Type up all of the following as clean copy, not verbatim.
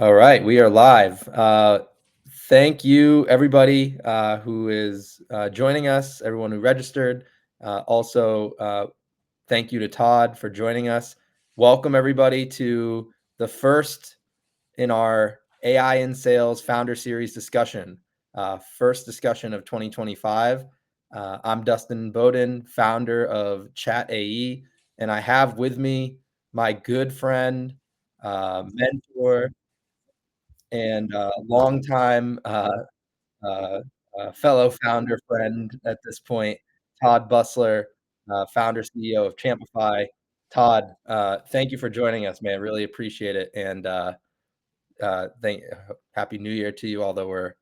All right, we are live. Thank you, everybody who is joining us, everyone who registered. Also, thank you to Todd for joining us. Welcome, everybody, to the first in our AI in Sales Founder Series discussion, first discussion of 2025. I'm Dustin Beaudoin, founder of ChatAE, and I have with me my good friend, mentor, and longtime uh, fellow founder friend at this point, Todd Busler, founder CEO of Champify. Todd, thank you for joining us, man. Really appreciate it, and Happy New Year to you. Although we're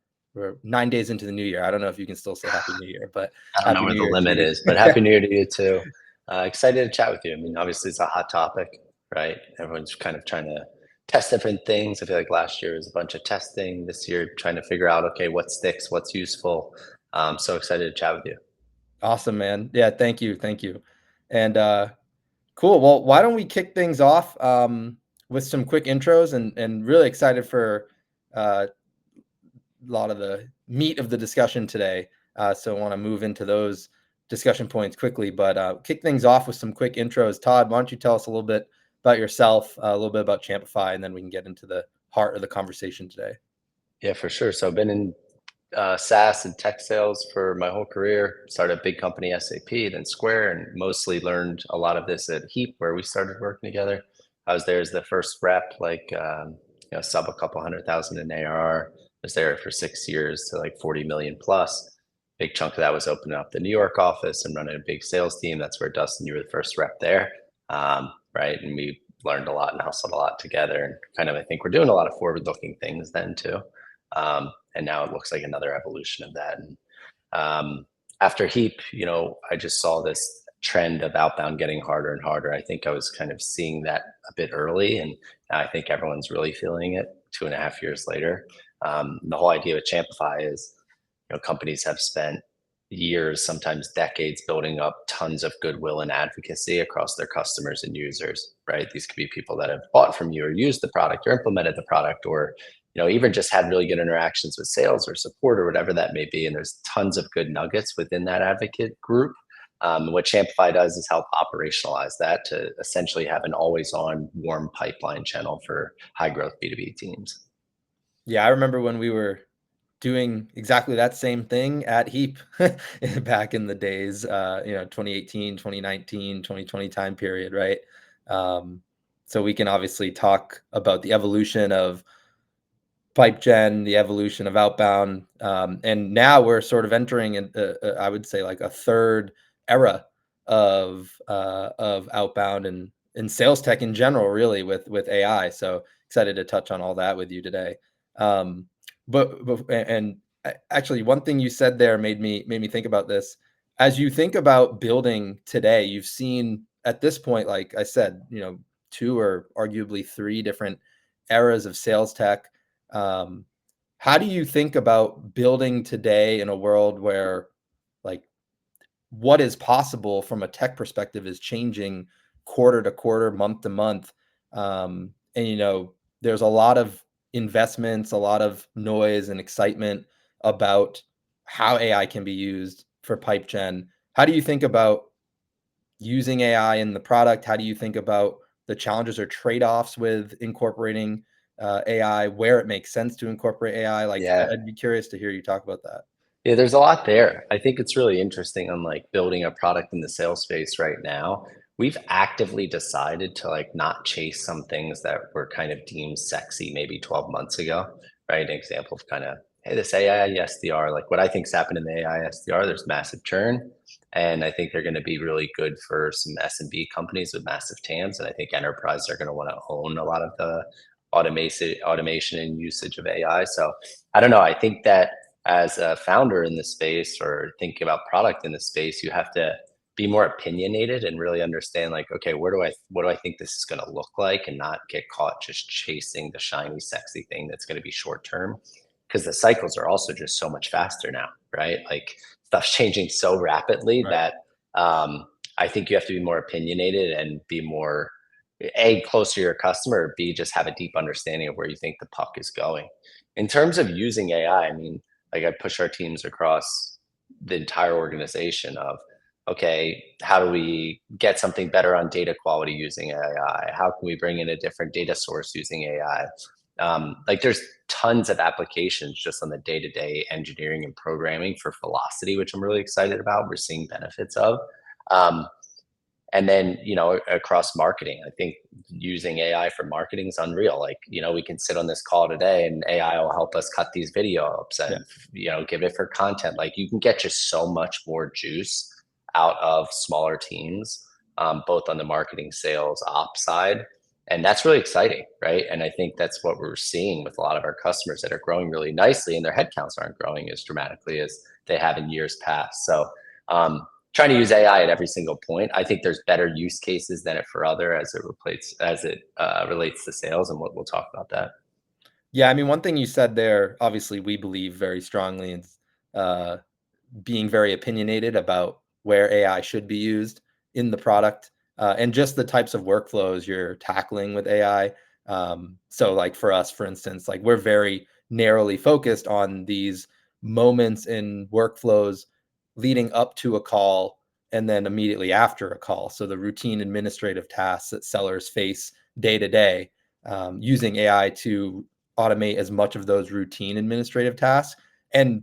9 days into the new year, I don't know if you can still say Happy New Year, but I don't know Happy where New the Year to limit you. is, but happy New Year to you too. Excited to chat with you. I mean, obviously it's a hot topic, right? Everyone's kind of trying to test different things. I feel like last year was a bunch of testing. This year, trying to figure out, okay, what sticks, what's useful. So excited to chat with you. Awesome, man. Yeah, thank you, and cool. Well, why don't we kick things off with some quick intros, and really excited for a lot of the meat of the discussion today. So I want to move into those discussion points quickly, but kick things off with some quick intros. Todd, why don't you tell us a little bit about yourself, a little bit about Champify, and then we can get into the heart of the conversation today. Yeah, for sure. So I've been in SaaS and tech sales for my whole career. Started a big company, SAP, then Square, and mostly learned a lot of this at Heap, where we started working together. I was there as the first rep, sub a couple 100,000 in ARR. Was there for 6 years to like 40 million plus. Big chunk of that was opening up the New York office and running a big sales team. That's where Dustin, you were the first rep there, right? And we learned a lot and hustled a lot together. And kind of, I think we're doing a lot of forward-looking things then too. And now it looks like another evolution of that. And after Heap, I just saw this trend of outbound getting harder and harder. I think I was kind of seeing that a bit early, and now I think everyone's really feeling it 2.5 years later. The whole idea with Champify is, companies have spent years, sometimes decades, building up tons of goodwill and advocacy across their customers and users, right? These could be people that have bought from you or used the product or implemented the product, or even just had really good interactions with sales or support or whatever that may be. And there's tons of good nuggets within that advocate group. What Champify does is help operationalize that to essentially have an always on warm pipeline channel for high growth B2B teams. Yeah, I remember when we were doing exactly that same thing at Heap back in the days, 2018, 2019, 2020 time period, right? So we can obviously talk about the evolution of pipe gen, the evolution of outbound, and now we're sort of entering, I would say, like a third era of outbound and sales tech in general, really with AI. So excited to touch on all that with you today. Um, actually, one thing you said there made me think about this. As you think about building today, you've seen at this point, like I said, two or arguably three different eras of sales tech. um, how do you think about building today in a world where, like, what is possible from a tech perspective is changing quarter to quarter, month to month? And there's a lot of investments, a lot of noise and excitement about how AI can be used for pipe gen. How do you think about using AI in the product? How do you think about the challenges or trade-offs with incorporating AI, where it makes sense to incorporate AI? Like, Yeah. I'd be curious to hear you talk about that. Yeah, there's a lot there. I think it's really interesting on like building a product in the sales space right now. We've actively decided to like not chase some things that were kind of deemed sexy maybe 12 months ago, right? An example of kind of, hey, this AI SDR, like what I think's happened in the AI SDR, there's massive churn. And I think they're going to be really good for some SMB companies with massive TAMs. And I think enterprises are going to want to own a lot of the automation and usage of AI. So I don't know. I think that as a founder in the space or thinking about product in the space, you have to be more opinionated and really understand like, okay, what do I think this is going to look like, and not get caught just chasing the shiny, sexy thing that's going to be short term. Because the cycles are also just so much faster now, right? Like stuff's changing so rapidly Right. that I think you have to be more opinionated and be more, A, close to your customer, B, just have a deep understanding of where you think the puck is going. In terms of using AI, I mean, like I push our teams across the entire organization of, okay, how do we get something better on data quality using AI? How can we bring in a different data source using AI? Like there's tons of applications just on the day-to-day engineering and programming for velocity, which I'm really excited about. We're seeing benefits of. Um, and then, across marketing, I think using AI for marketing is unreal. Like, we can sit on this call today and AI will help us cut these video ups Yeah. and, give it for content. Like you can get just so much more juice out of smaller teams, both on the marketing, sales, ops side. And that's really exciting, right? And I think that's what we're seeing with a lot of our customers that are growing really nicely, and their headcounts aren't growing as dramatically as they have in years past. So, trying to use AI at every single point. I think there's better use cases than it for other as it relates to sales, and we'll talk about that. Yeah, I mean, one thing you said there, obviously, we believe very strongly in uh, being very opinionated about where AI should be used in the product, and just the types of workflows you're tackling with AI. So, like for us, for instance, like we're very narrowly focused on these moments in workflows leading up to a call and then immediately after a call. So the routine administrative tasks that sellers face day to day, using AI to automate as much of those routine administrative tasks. And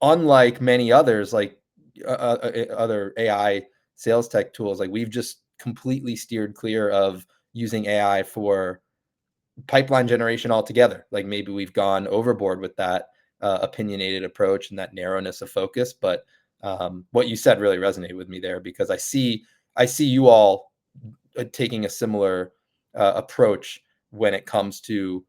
unlike many others, like other AI sales tech tools, like we've just completely steered clear of using AI for pipeline generation altogether. Like maybe we've gone overboard with that opinionated approach and that narrowness of focus. But what you said really resonated with me there, because I see you all taking a similar approach when it comes to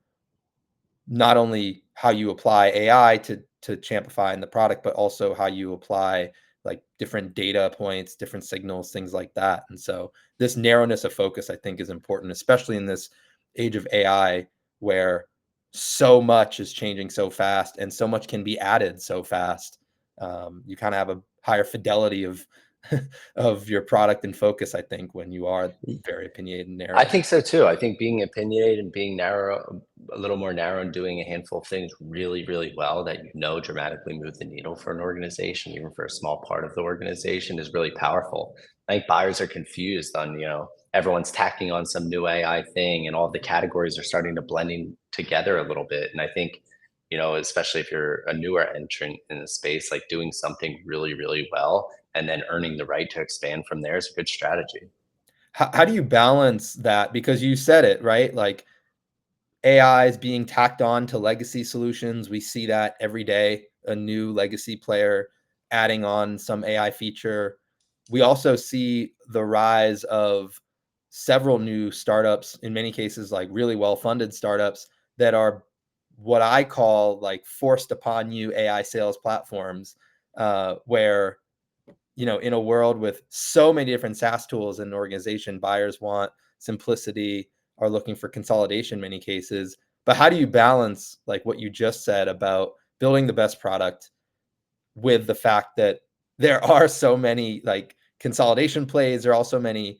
not only how you apply AI to Champify in the product, but also how you apply like different data points, different signals, things like that. And so this narrowness of focus, I think, is important, especially in this age of AI where so much is changing so fast and so much can be added so fast. You kind of have a higher fidelity of of your product and focus, I think, when you are very opinionated and I narrow. think so too. I think being opinionated and being narrow, a little more narrow, and doing a handful of things really, really well that dramatically move the needle for an organization, even for a small part of the organization, is really powerful. I think buyers are confused on, everyone's tacking on some new AI thing, and all the categories are starting to blending together a little bit. And I think, especially if you're a newer entrant in the space, like doing something really, really well and then earning the right to expand from there is a good strategy. How do you balance that? Because you said it, right? Like AI is being tacked on to legacy solutions. We see that every day, a new legacy player adding on some AI feature. We also see the rise of several new startups, in many cases, like really well funded startups that are what I call like forced upon you AI sales platforms, where in a world with so many different SaaS tools in an organization, buyers want simplicity, are looking for consolidation in many cases. But how do you balance like what you just said about building the best product with the fact that there are so many like consolidation plays, there are also many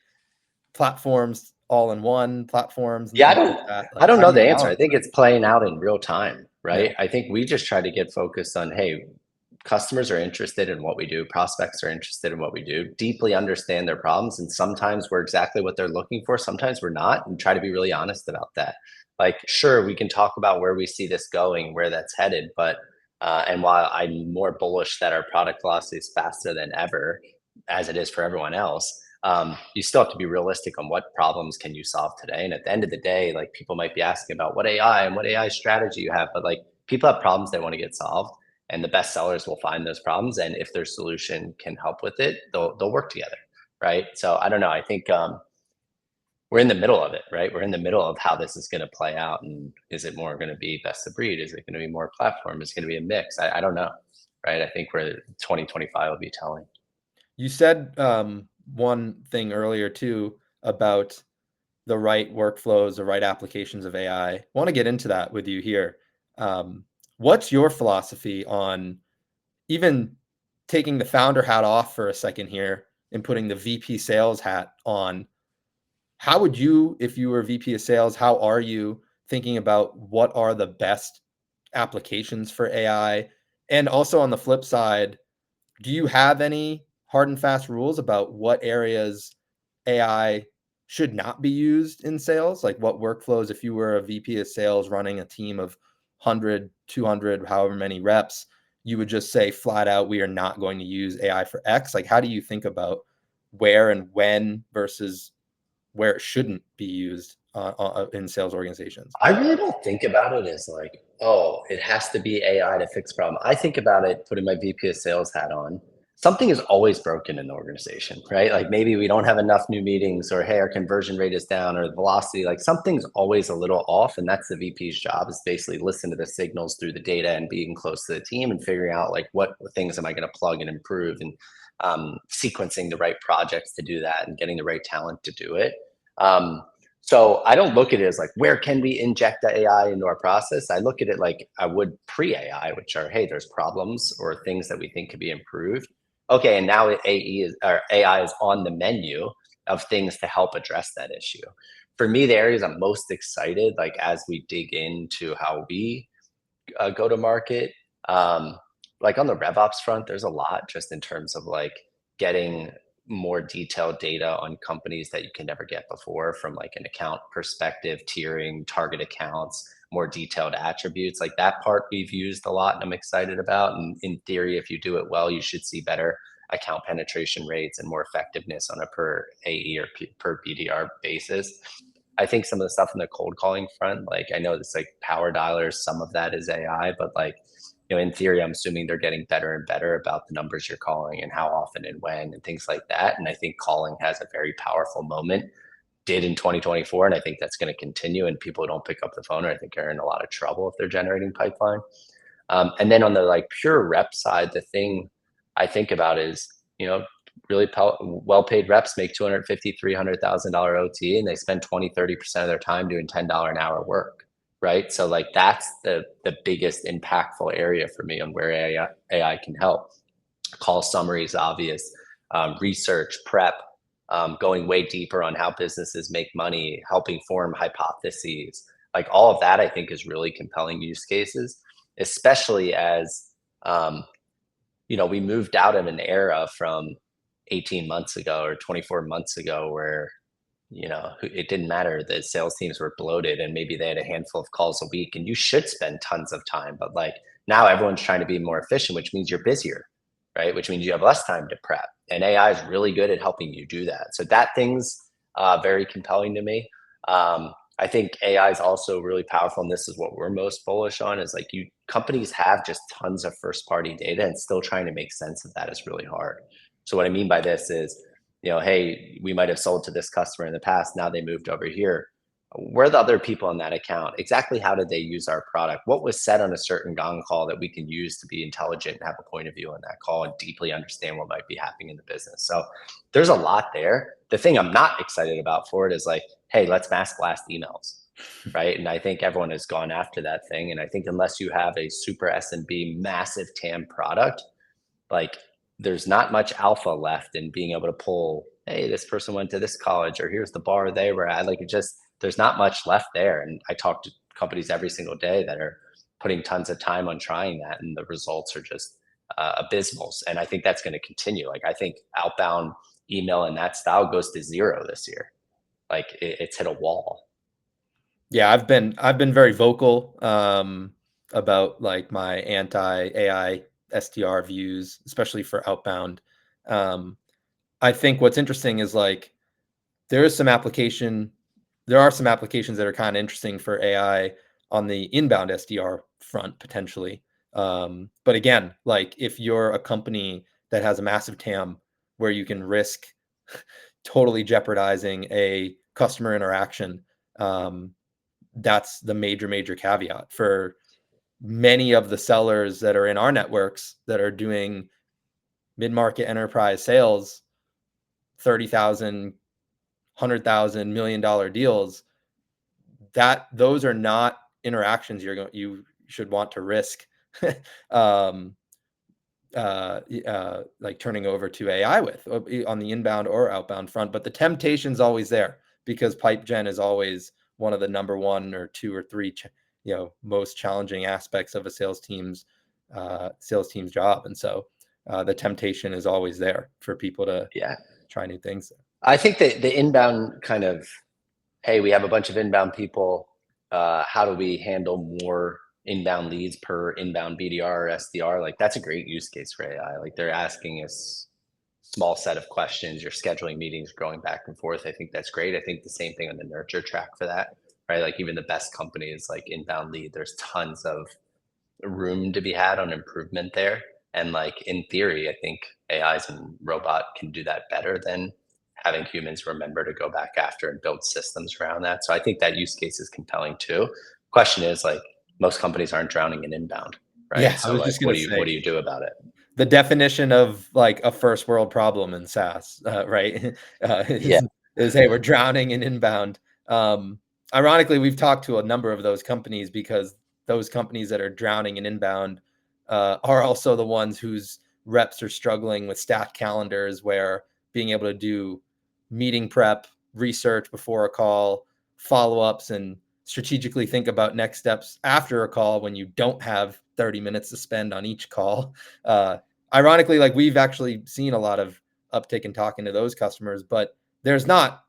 platforms, all in one platforms and Yeah, I things don't like that. I Like don't how do know you the answer. I balance think that? it's playing out in real time, Yeah. right? I think we just try to get focused on, hey, customers are interested in what we do, prospects are interested in what we do, deeply understand their problems, and sometimes we're exactly what they're looking for, sometimes we're not, and try to be really honest about that. Like, sure, we can talk about where we see this going, where that's headed, but and while I'm more bullish that our product velocity is faster than ever, as it is for everyone else, you still have to be realistic on what problems can you solve today. And at the end of the day, like people might be asking about what AI and what AI strategy you have, but like people have problems they want to get solved, and the best sellers will find those problems. And if their solution can help with it, they'll work together, right? So I don't know. I think we're in the middle of it, right? We're in the middle of how this is going to play out, and is it more going to be best of breed? Is it going to be more platform? Is it going to be a mix? I don't know, right? I think we're 2025 will be telling. You said one thing earlier too about the right workflows, the right applications of AI. I want to get into that with you here. What's your philosophy on even taking the founder hat off for a second here and putting the VP sales hat on? how would you, if you were VP of sales, how are you thinking about what are the best applications for AI? And also on the flip side, do you have any hard and fast rules about what areas AI should not be used in sales? Like what workflows, if you were a VP of sales running a team of 100, 200, however many reps, you would just say flat out, we are not going to use AI for X. Like, how do you think about where and when versus where it shouldn't be used in sales organizations? I really don't think about it as like, oh, it has to be AI to fix problem. I think about it putting my VP of sales hat on. Something is always broken in the organization, right? Like maybe we don't have enough new meetings, or hey, our conversion rate is down, or the velocity, like something's always a little off. And that's the VP's job, is basically listen to the signals through the data and being close to the team and figuring out like what things am I going to plug and improve, and sequencing the right projects to do that and getting the right talent to do it. Um, so I don't look at it as like, where can we inject the AI into our process? I look at it like I would pre-AI, which are, hey, there's problems or things that we think could be improved. Okay, and now AI is on the menu of things to help address that issue. For me, the areas I'm most excited, like as we dig into how we go to market. Um, like on the RevOps front, there's a lot just in terms of like getting more detailed data on companies that you can never get before, from like an account perspective, tiering, target accounts, more detailed attributes. Like that part we've used a lot and I'm excited about. And in theory, if you do it well, you should see better account penetration rates and more effectiveness on a per AE or per BDR basis. I think some of the stuff in the cold calling front, like I know it's like power dialers, some of that is AI, but like, in theory, I'm assuming they're getting better and better about the numbers you're calling and how often and when and things like that. And I think calling has a very powerful moment, did in 2024. And I think that's going to continue, and people who don't pick up the phone, or I think are in a lot of trouble if they're generating pipeline. And then on the like pure rep side, the thing I think about is, really well-paid reps make $250,000, $300,000 OT, and they spend 20, 30% of their time doing $10 an hour work, right? So like that's the biggest impactful area for me on where AI can help. Call summaries, obvious, research, prep, going way deeper on how businesses make money, helping form hypotheses. Like all of that, I think is really compelling use cases, especially as we moved out of an era from 18 months ago or 24 months ago where it didn't matter. The sales teams were bloated and maybe they had a handful of calls a week, and you should spend tons of time, but like now everyone's trying to be more efficient, which means you're busier, right? Which means you have less time to prep, and AI is really good at helping you do that. So that thing's very compelling to me. I think AI is also really powerful, and this is what we're most bullish on, is like companies have just tons of first party data, and still trying to make sense of that is really hard. So what I mean by this is, hey, we might have sold to this customer in the past, now they moved over here. Where are the other people on that account? Exactly how did they use our product? What was said on a certain gong call that we can use to be intelligent and have a point of view on that call and deeply understand what might be happening in the business? So there's a lot there. The thing I'm not excited about for it is like, hey, let's mass blast emails, right? And I think everyone has gone after that thing. And I think unless you have a super SMB massive TAM product, like there's not much alpha left in being able to pull, hey, this person went to this college, or here's the bar they were at. Like it just, there's not much left there. And I talk to companies every single day that are putting tons of time on trying that, and the results are just abysmal. And I think that's going to continue. Like I think outbound email in that style goes to zero this year. Like it's hit a wall. Yeah, I've been very vocal about like my anti AI SDR views, especially for outbound. Um, I think what's interesting is like there is some application, there are some applications that are kind of interesting for AI on the inbound SDR front potentially. But again, like if you're a company that has a massive TAM where you can risk totally jeopardizing a customer interaction, that's the major caveat for many of the sellers that are in our networks that are doing mid-market enterprise sales, 30,000, $100,000 $1 million deals. That those are not interactions you should want to risk um, like turning over to AI with on the inbound or outbound front. But the temptation's always there. because pipe gen is always one of the number one or two or three, most challenging aspects of a sales team's job. And so the temptation is always there for people to try new things. I think that the inbound kind of, hey, we have a bunch of inbound people. How do we handle more inbound leads per inbound BDR or SDR? Like that's a great use case for AI. Like they're asking us small set of questions. You're scheduling meetings, going back and forth. I think that's great. I think the same thing on the nurture track for that, right? Like even the best companies like inbound lead, there's tons of room to be had on improvement there. And like in theory, I think AIs and robot can do that better than having humans remember to go back after and build systems around that. So I think that use case is compelling too. Question is like most companies aren't drowning in inbound, right? Yeah, so I was like just gonna what do you do about it? The definition of like a first world problem in SaaS, right? Is hey, we're drowning in inbound. Ironically, we've talked to a number of those companies because those companies that are drowning in inbound are also the ones whose reps are struggling with stacked calendars, where being able to do meeting prep, research before a call, follow-ups, and strategically think about next steps after a call when you don't have 30 minutes to spend on each call. Ironically, like we've actually seen a lot of uptick in talking to those customers, but there's not,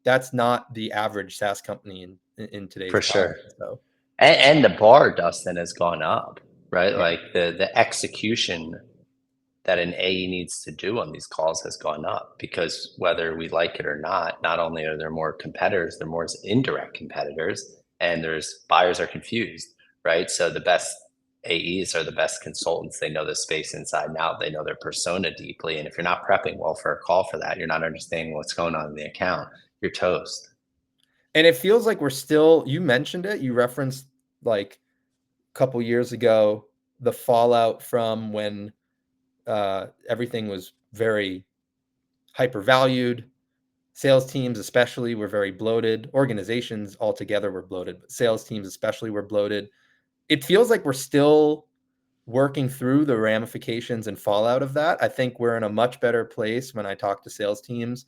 that's not the average SaaS company in today's For sure. climate. So, And the bar, Dustin, has gone up, right? yeah. Like the execution that an AE needs to do on these calls has gone up because whether we like it or not only are there more competitors, there are more indirect competitors, and there's buyers are confused, right? So the best AEs are the best consultants. They know the space inside and out. They know their persona deeply. And if you're not prepping well for a call for that, you're not understanding what's going on in the account, you're toast. And it feels like we're still, you mentioned it, you referenced like a couple years ago, the fallout from when everything was very hyper valued. Sales teams, especially, were very bloated. Organizations altogether were bloated, but sales teams, especially, were bloated. It feels like we're still working through the ramifications and fallout of that. I think we're in a much better place when I talk to sales teams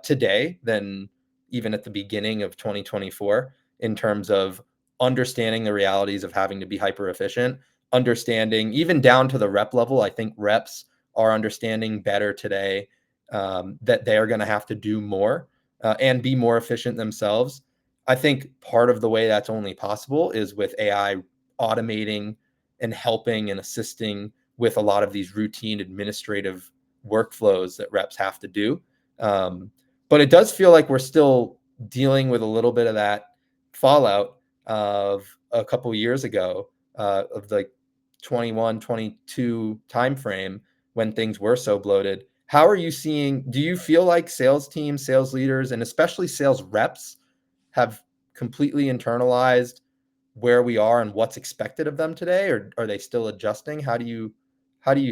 today than even at the beginning of 2024 in terms of understanding the realities of having to be hyper efficient, understanding even down to the rep level. I think reps are understanding better today that they're going to have to do more and be more efficient themselves. I think part of the way that's only possible is with AI automating and helping and assisting with a lot of these routine administrative workflows that reps have to do. But it does feel like we're still dealing with a little bit of that fallout of a couple of years ago, of the 21, 22 timeframe when things were so bloated. How are you seeing, do you feel like sales teams, sales leaders, and especially sales reps have completely internalized where we are and what's expected of them today, or are they still adjusting? How do you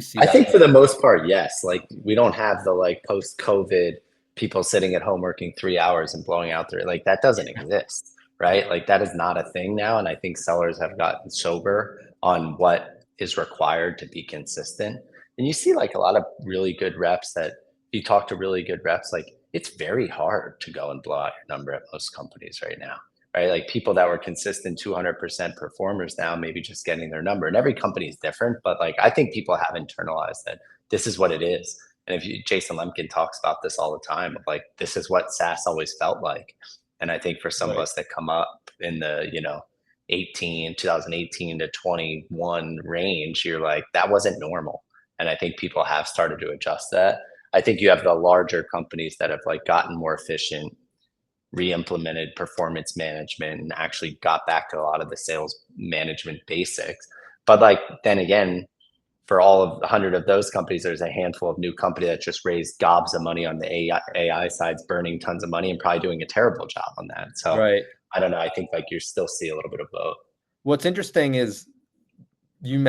see I that? think for the most part, yes. Like we don't have the like post COVID people sitting at home working 3 hours and blowing out their like that doesn't exist, right? Like that is not a thing now. And I think sellers have gotten sober on what is required to be consistent. And you see like a lot of really good reps that you talk to really good reps, like it's very hard to go and blow out your number at most companies right now. Right. Like people that were consistent 200% performers now, maybe just getting their number. And every company is different. But like, I think people have internalized that this is what it is. And if you, Jason Lemkin talks about this all the time, of like, this is what SaaS always felt like. And I think for some of Right. us that come up in the, 2018 to 21 range, you're like, that wasn't normal. And I think people have started to adjust that. I think you have the larger companies that have like gotten more efficient, re-implemented performance management, and actually got back to a lot of the sales management basics. But like then again, for all of 100 of those companies, there's a handful of new company that just raised gobs of money on the AI sides, burning tons of money and probably doing a terrible job on that. So Right. I don't know. I think like you still see a little bit of both. What's interesting is you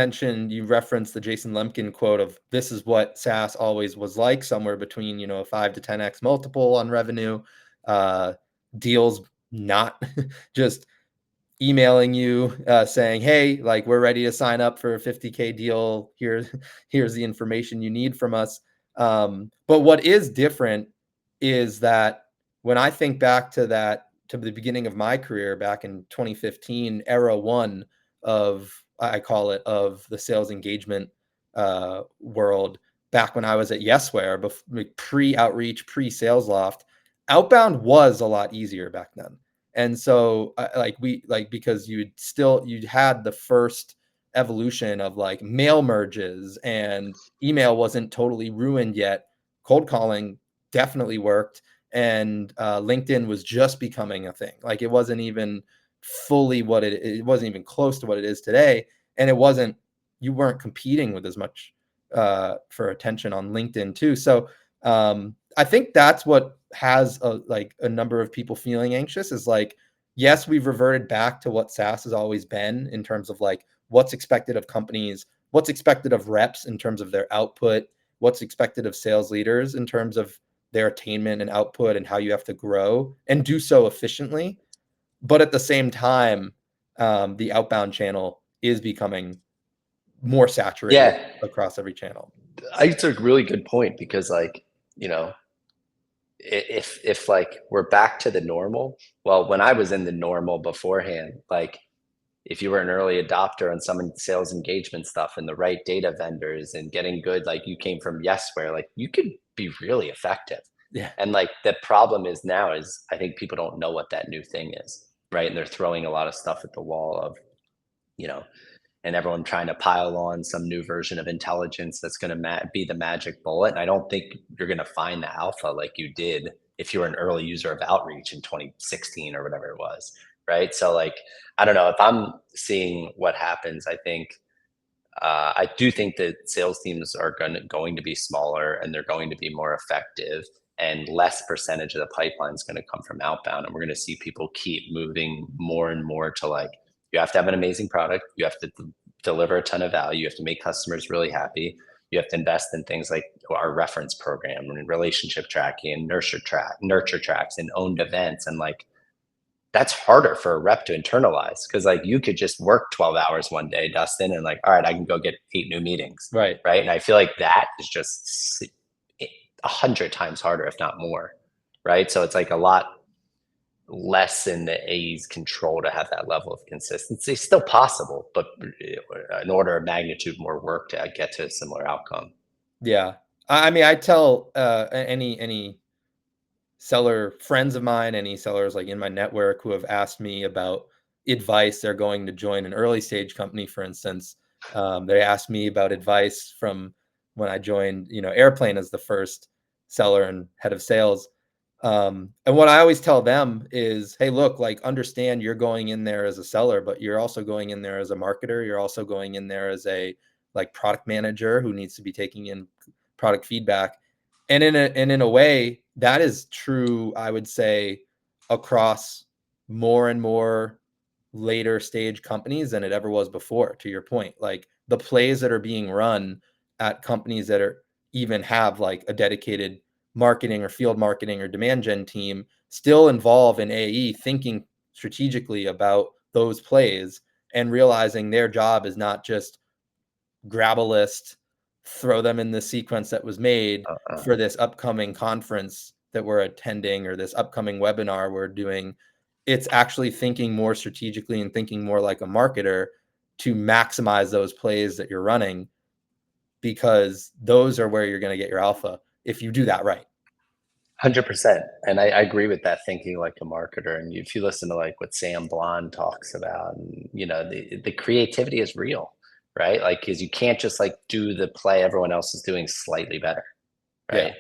referenced the Jason Lemkin quote of this is what SaaS always was like, somewhere between, a 5 to 10x multiple on revenue, deals not just emailing you saying, hey, like we're ready to sign up for a 50K deal. Here's the information you need from us. But what is different is that when I think back to the beginning of my career back in 2015, era one of, I call it, of the sales engagement world, back when I was at Yesware, pre-outreach, pre-sales loft, outbound was a lot easier back then. And so because you'd had the first evolution of like mail merges, and email wasn't totally ruined yet. Cold calling definitely worked, and LinkedIn was just becoming a thing. Like, it wasn't even fully it wasn't even close to what it is today. And you weren't competing with as much for attention on LinkedIn too. So I think that's what has a number of people feeling anxious, is like, yes, we've reverted back to what SaaS has always been in terms of like what's expected of companies, what's expected of reps in terms of their output, what's expected of sales leaders in terms of their attainment and output, and how you have to grow and do so efficiently. But at the same time, the outbound channel is becoming more saturated Yeah, across every channel. it's a really good point because, like, you know, if like we're back to the normal, well, when I was in the normal beforehand, like if you were an early adopter on some sales engagement stuff and the right data vendors and getting good, like you came from Yesware, like you could be really effective. Yeah. And like the problem is now is I think people don't know what that new thing is, right? And they're throwing a lot of stuff at the wall of, you know, and everyone trying to pile on some new version of intelligence that's going to be the magic bullet. And I don't think you're going to find the alpha like you did if you were an early user of outreach in 2016 or whatever it was, right? So like, I don't know, if I'm seeing what happens, I do think that sales teams are going to be smaller and they're going to be more effective, and less percentage of the pipeline is going to come from outbound. And we're going to see people keep moving more and more to like, you have to have an amazing product. You have to deliver a ton of value. You have to make customers really happy. You have to invest in things like our reference program and relationship tracking and nurture tracks and owned events. And like, that's harder for a rep to internalize because like you could just work 12 hours one day, Dustin, and like, all right, I can go get 8 new meetings. Right. Right. And I feel like that is just 100 times harder, if not more. Right. So it's like a lot less in the A's control to have that level of consistency. Still possible, but an order of magnitude more work to get to a similar outcome. Yeah. I mean, I tell any seller friends of mine, any sellers like in my network who have asked me about advice, they're going to join an early stage company, for instance. They asked me about advice from when I joined, Airplane as the first seller and head of sales. And what I always tell them is, hey, look, like, understand you're going in there as a seller, but you're also going in there as a marketer. You're also going in there as a like product manager who needs to be taking in product feedback. And in a way, that is true, I would say, across more and more later stage companies than it ever was before. To your point, like the plays that are being run at companies that are even have like a dedicated marketing or field marketing or demand gen team still involve an AE thinking strategically about those plays and realizing their job is not just grab a list, throw them in the sequence that was made for this upcoming conference that we're attending or this upcoming webinar we're doing. It's actually thinking more strategically and thinking more like a marketer to maximize those plays that you're running, because those are where you're going to get your alpha if you do that right. 100%. And I agree with that, thinking like a marketer. And if you listen to like what Sam Blond talks about, and you know, the creativity is real, right? Like, because you can't just like do the play everyone else is doing slightly better, right?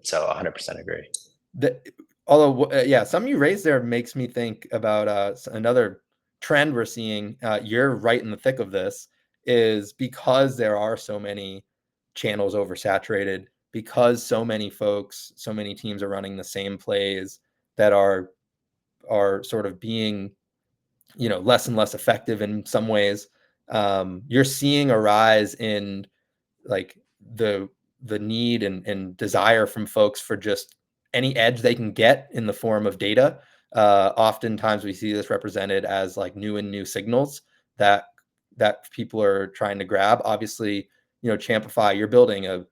So 100% agree. Although, some you raised there makes me think about another trend we're seeing. You're right in the thick of this, is because there are so many channels oversaturated, because so many folks, so many teams are running the same plays that are sort of being, less and less effective in some ways. You're seeing a rise in like the need and desire from folks for just any edge they can get in the form of data. Oftentimes we see this represented as like new signals that people are trying to grab. Obviously, Champify, you're building a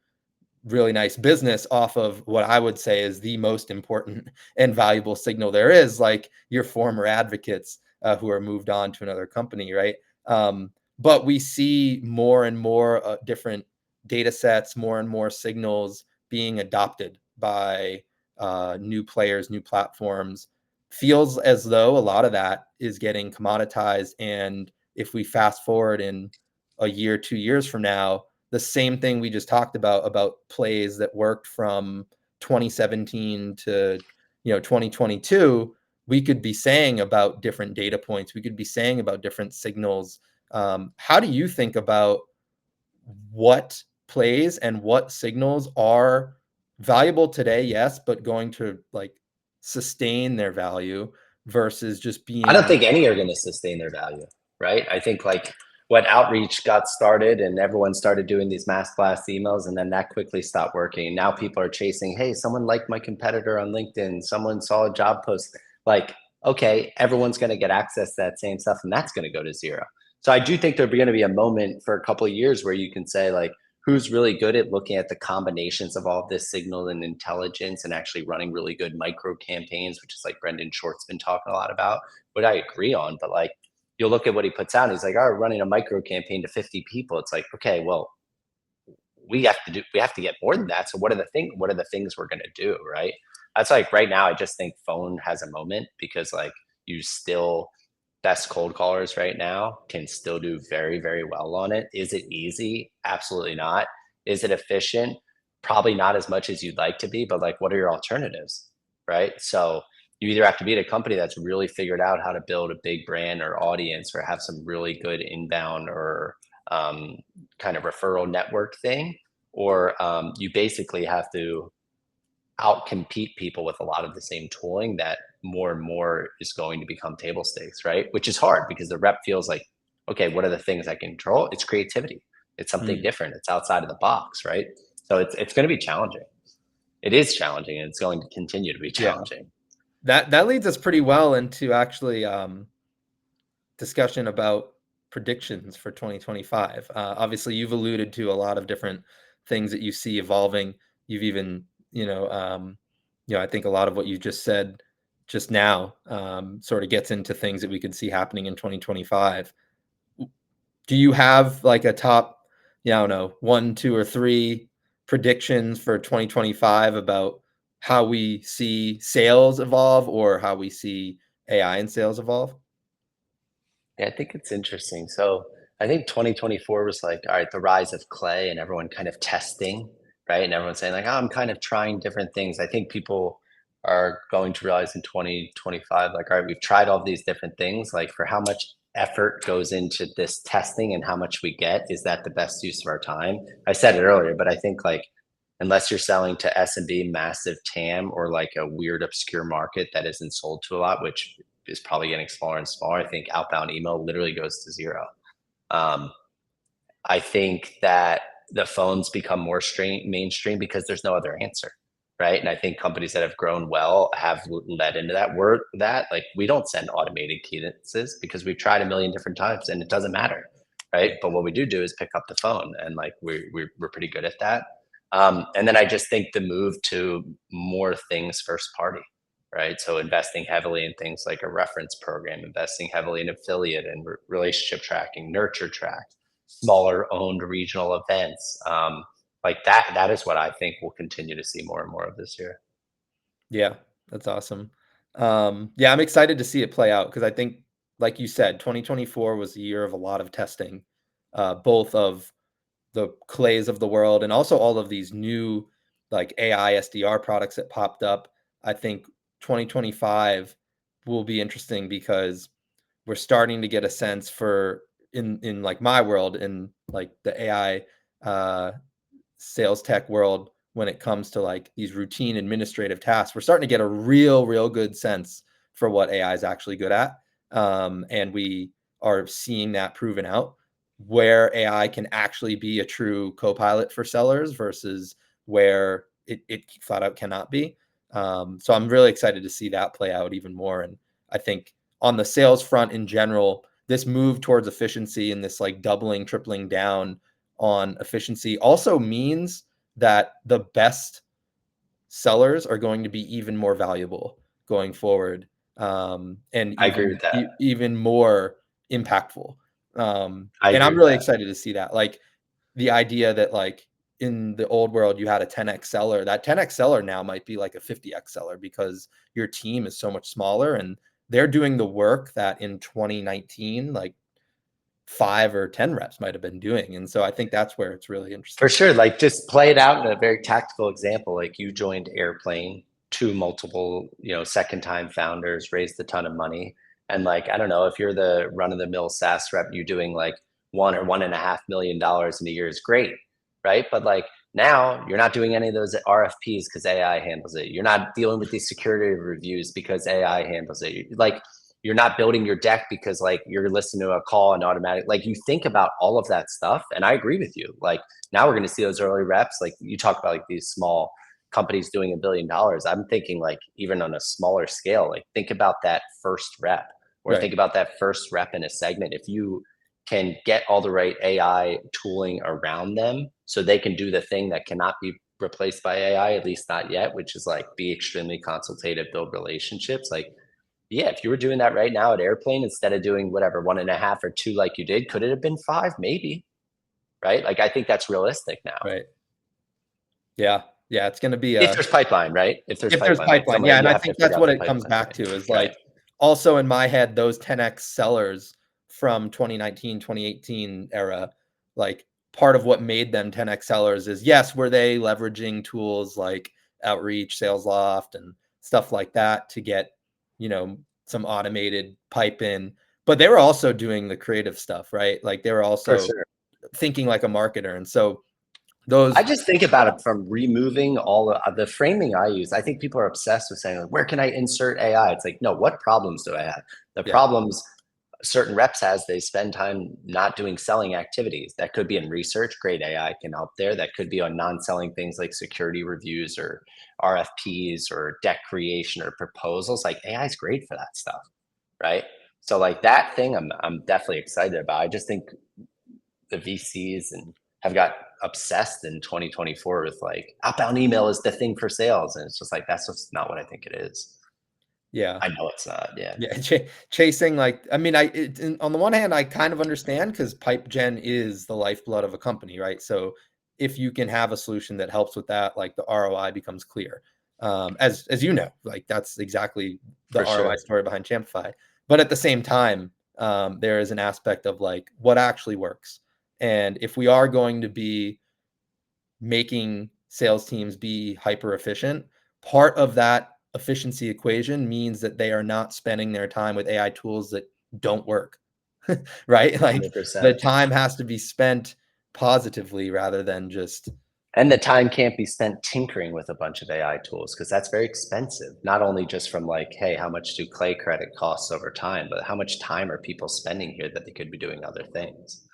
really nice business off of what I would say is the most important and valuable signal there is, like your former advocates who are moved on to another company, right? But we see more and more different data sets, more and more signals being adopted by new players, new platforms. Feels as though a lot of that is getting commoditized. And if we fast forward in a year, 2 years from now, the same thing we just talked about plays that worked from 2017 to 2022, we could be saying about different data points. We could be saying about different signals. How do you think about what plays and what signals are valuable today? Yes, but going to like sustain their value versus just I don't being. think any are going to sustain their value, right? I think like when outreach got started and everyone started doing these mass blast emails, and then that quickly stopped working. Now people are chasing, hey, someone liked my competitor on LinkedIn, someone saw a job post. Like, okay, everyone's going to get access to that same stuff, and that's going to go to zero. So I do think there's going to be a moment for a couple of years where you can say like, who's really good at looking at the combinations of all of this signal and intelligence and actually running really good micro campaigns, which is like Brendan Short's been talking a lot about, what I agree on. But like, you'll look at what he puts out. He's like, "Oh, running a micro campaign to 50 people." It's like, okay, well, we have to get more than that. So what are the things we're going to do, right? That's like right now. I just think phone has a moment because like you still best cold callers right now can still do very very well on it. Is it easy? Absolutely not. Is it efficient? Probably not as much as you'd like to be. But like, what are your alternatives, right? So you either have to be at a company that's really figured out how to build a big brand or audience, or have some really good inbound or um, kind of referral network thing, or you basically have to outcompete people with a lot of the same tooling that more and more is going to become table stakes, right? Which is hard because the rep feels like, okay, what are the things I can control? It's creativity. It's something Mm, different. It's outside of the box, right? So it's going to be challenging. It is challenging, and it's going to continue to be yeah, challenging. that leads us pretty well into actually discussion about predictions for 2025. Obviously, you've alluded to a lot of different things that you see evolving. You've even, I think a lot of what you just said just now sort of gets into things that we could see happening in 2025. Do you have like a top, I don't know, 1, 2, or 3 predictions for 2025 about how we see sales evolve or how we see AI and sales evolve? Yeah, I think it's interesting. So I think 2024 was like, all right, the rise of clay and everyone kind of testing, right? And everyone saying like, oh, I'm kind of trying different things. I think people are going to realize in 2025, like, all right, we've tried all these different things. Like, for how much effort goes into this testing and how much we get, is that the best use of our time? I said it earlier, but I think like, unless you're selling to SMB, massive TAM, or like a weird obscure market that isn't sold to a lot, which is probably getting smaller and smaller. I think outbound email literally goes to zero. Um, I think that the phones become more mainstream because there's no other answer, right? And I think companies that have grown well have led into that. Word that like, we don't send automated cadences because we've tried a million different times and it doesn't matter, right? But what we do is pick up the phone, and like we're pretty good at that. And then I just think the move to more things first party, right? So investing heavily in things like a reference program, investing heavily in affiliate and relationship tracking, nurture track, smaller owned regional events. Like that is what I think we'll continue to see more and more of this year. Yeah, that's awesome. Yeah, I'm excited to see it play out because I think, like you said, 2024 was a year of a lot of testing, both of the clays of the world and also all of these new like AI SDR products that popped up. I think 2025 will be interesting because we're starting to get a sense for in like my world in like the AI sales tech world when it comes to like these routine administrative tasks. We're starting to get a real good sense for what AI is actually good at. And we are seeing that proven out where AI can actually be a true co-pilot for sellers versus where it flat out cannot be. So I'm really excited to see that play out even more. And I think on the sales front in general, this move towards efficiency and this like doubling, tripling down on efficiency also means that the best sellers are going to be even more valuable going forward, and I agree with that. even more impactful. And I agree I'm with really that. excited to see that. Like the idea that like in the old world you had a 10x seller, that 10x seller now might be like a 50x seller because your team is so much smaller and they're doing the work that in 2019 like 5 or 10 reps might have been doing. And so I think that's where it's really interesting. For sure. Like just play it out in a very tactical example. Like you joined Airplane, two multiple, second time founders, raised a ton of money. And like, I don't know, if you're the run of the mill SaaS rep, you're doing like $1 or $1.5 million in a year is great. Right. But like now you're not doing any of those RFPs because AI handles it. You're not dealing with these security reviews because AI handles it. Like you're not building your deck because like you're listening to a call and automatic, like you think about all of that stuff. And I agree with you. Like now we're going to see those early reps. Like you talk about like these small companies doing $1 billion. I'm thinking like even on a smaller scale, like think about that first rep or Right. think about that first rep in a segment. If you can get all the right AI tooling around them so they can do the thing that cannot be replaced by AI, at least not yet, which is like be extremely consultative, build relationships. Like yeah, if you were doing that right now at Airplane instead of doing whatever 1.5 or 2 like you did, could it have been 5? Maybe, right? Like I think that's realistic now. Right. Yeah. Yeah. It's going to be If there's pipeline, right? If there's if there's pipeline, like pipeline. somewhere Yeah. And you I have to think figure that's out what the it comes pipeline, back right? to is Right. like also in my head, those 10x sellers from 2019, 2018 era, like part of what made them 10x sellers is yes, were they leveraging tools like Outreach, SalesLoft, and stuff like that to get, some automated pipe in, but they were also doing the creative stuff, right? Like they were For also sure. thinking like a marketer. And so I those, just think about it from removing all of the framing I use. I think people are obsessed with saying, like, where can I insert AI? It's like, no, what problems do I have? The yeah, problems certain reps has, they spend time not doing selling activities. That could be in research, great AI can help there. That could be on non-selling things like security reviews or RFPs or deck creation or proposals. Like AI is great for that stuff, right? So like that thing I'm definitely excited about. I just think the VCs and have got obsessed in 2024 with like outbound email is the thing for sales. And it's just like that's just not what I think it is. yeah. I know it's not. Yeah. Yeah, chasing like I mean, on the one hand, I kind of understand because pipe gen is the lifeblood of a company, right? So if you can have a solution that helps with that, like the ROI becomes clear. As you know, like that's exactly the For ROI sure. story behind Champify. But at the same time, there is an aspect of like what actually works, and if we are going to be making sales teams be hyper efficient, part of that efficiency equation means that they are not spending their time with AI tools that don't work, right? Like the 100%. time has to be spent positively rather than just, And the time can't be spent tinkering with a bunch of AI tools because that's very expensive. Not only just from like, hey, how much do clay credit costs over time, but how much time are people spending here that they could be doing other things?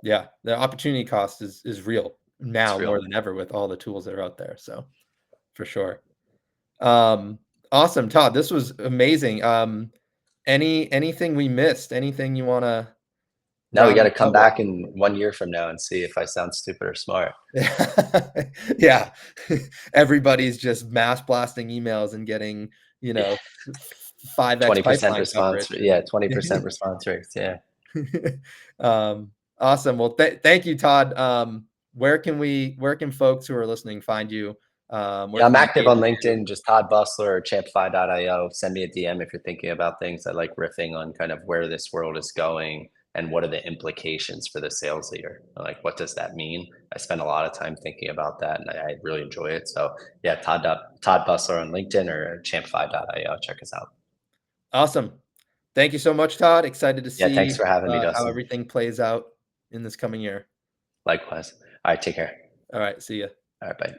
yeah, the opportunity cost is real It's now real. more than ever with all the tools that are out there. So for sure. Awesome, Todd. This was amazing. Anything we missed? Anything you want to Now we round got to us come out with? back in 1 year from now and see if I sound stupid or smart. Yeah. Everybody's just mass blasting emails and getting, you know, 5x 20% pipeline response. coverage Yeah, and 20% response rates. Yeah. awesome. Well, thank you, Todd. Where can folks who are listening find you? Where Yeah, I'm can we active engage on with you? LinkedIn, just Todd Busler or Champify.io. Send me a DM if you're thinking about things. I like riffing on kind of where this world is going and what are the implications for the sales leader. Like, what does that mean? I spend a lot of time thinking about that and I really enjoy it. So, yeah, Todd Busler on LinkedIn or Champify.io. Check us out. Awesome. Thank you so much, Todd. Excited to Yeah, thanks see for having me, how Dustin. everything plays out in this coming year. Likewise. All right, take care. All right. See you. All right, bye.